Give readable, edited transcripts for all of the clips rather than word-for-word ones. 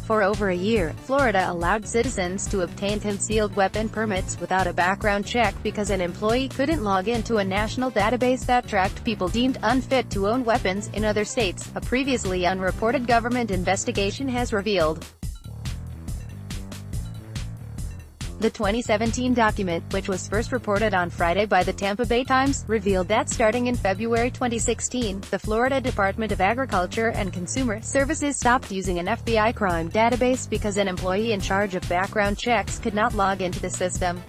For over a year, Florida allowed citizens to obtain concealed weapon permits without a background check because an employee couldn't log into a national database that tracked people deemed unfit to own weapons in other states, a previously unreported government investigation has revealed. The 2017 document, which was first reported on Friday by the Tampa Bay Times, revealed that starting in February 2016, the Florida Department of Agriculture and Consumer Services stopped using an FBI crime database because an employee in charge of background checks could not log into the system.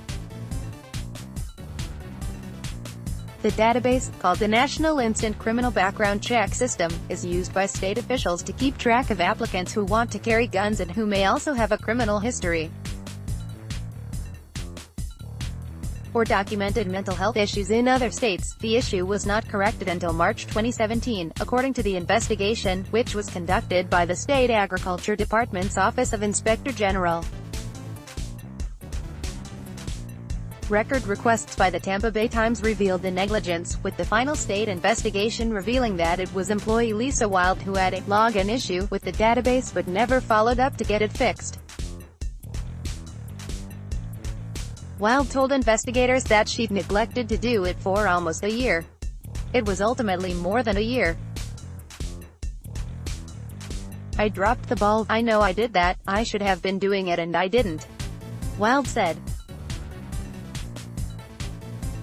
The database, called the National Instant Criminal Background Check System, is used by state officials to keep track of applicants who want to carry guns and who may also have a criminal history or documented mental health issues in other states. The issue was not corrected until March 2017, according to the investigation, which was conducted by the State Agriculture Department's Office of Inspector General. Record requests by the Tampa Bay Times revealed the negligence, with the final state investigation revealing that it was employee Lisa Wild who had a login issue with the database but never followed up to get it fixed. Wild told investigators that she'd neglected to do it for almost a year. It was ultimately more than a year. "I dropped the ball. I know I did that. I should have been doing it and I didn't," Wild said.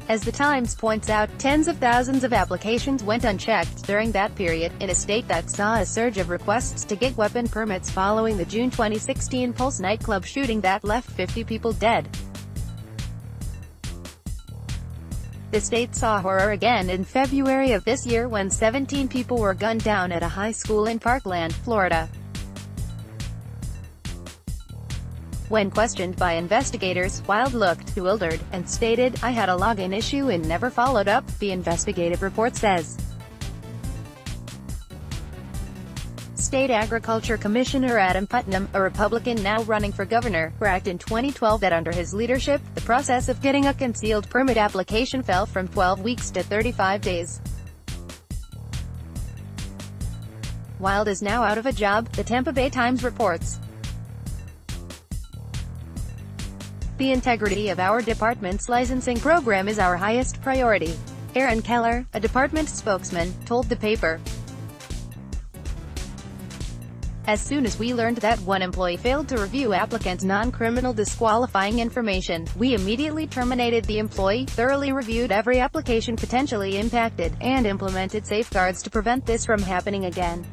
As the Times points out, tens of thousands of applications went unchecked during that period, in a state that saw a surge of requests to get weapon permits following the June 2016 Pulse nightclub shooting that left 50 people dead. The state saw horror again in February of this year when 17 people were gunned down at a high school in Parkland, Florida. When questioned by investigators, Wild looked bewildered, and stated, "I had a login issue and never followed up," the investigative report says. State Agriculture Commissioner Adam Putnam, a Republican now running for governor, bragged in 2012 that under his leadership, the process of getting a concealed permit application fell from 12 weeks to 35 days. Wild is now out of a job, the Tampa Bay Times reports. "The integrity of our department's licensing program is our highest priority," Aaron Keller, a department spokesman, told the paper. "As soon as we learned that one employee failed to review applicants' non-criminal disqualifying information, we immediately terminated the employee, thoroughly reviewed every application potentially impacted, and implemented safeguards to prevent this from happening again."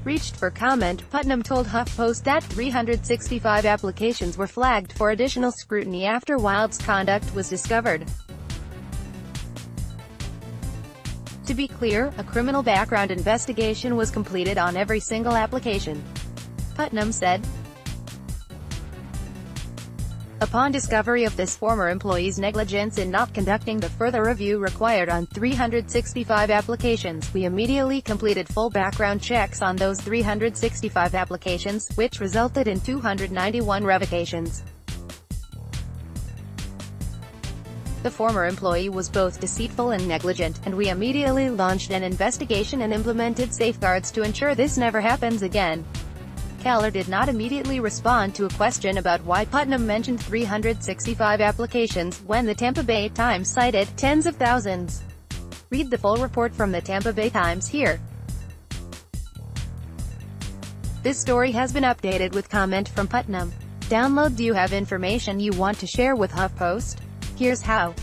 Reached for comment, Putnam told HuffPost that 365 applications were flagged for additional scrutiny after Wild's conduct was discovered. To be clear, a criminal background investigation was completed on every single application, Putnam said. Upon discovery of this former employee's negligence in not conducting the further review required on 365 applications, we immediately completed full background checks on those 365 applications, which resulted in 291 revocations. The former employee was both deceitful and negligent, and we immediately launched an investigation and implemented safeguards to ensure this never happens again. Keller did not immediately respond to a question about why Putnam mentioned 365 applications, when the Tampa Bay Times cited tens of thousands. Read the full report from the Tampa Bay Times here. This story has been updated with comment from Putnam. Download. Do you have information you want to share with HuffPost? Here's how.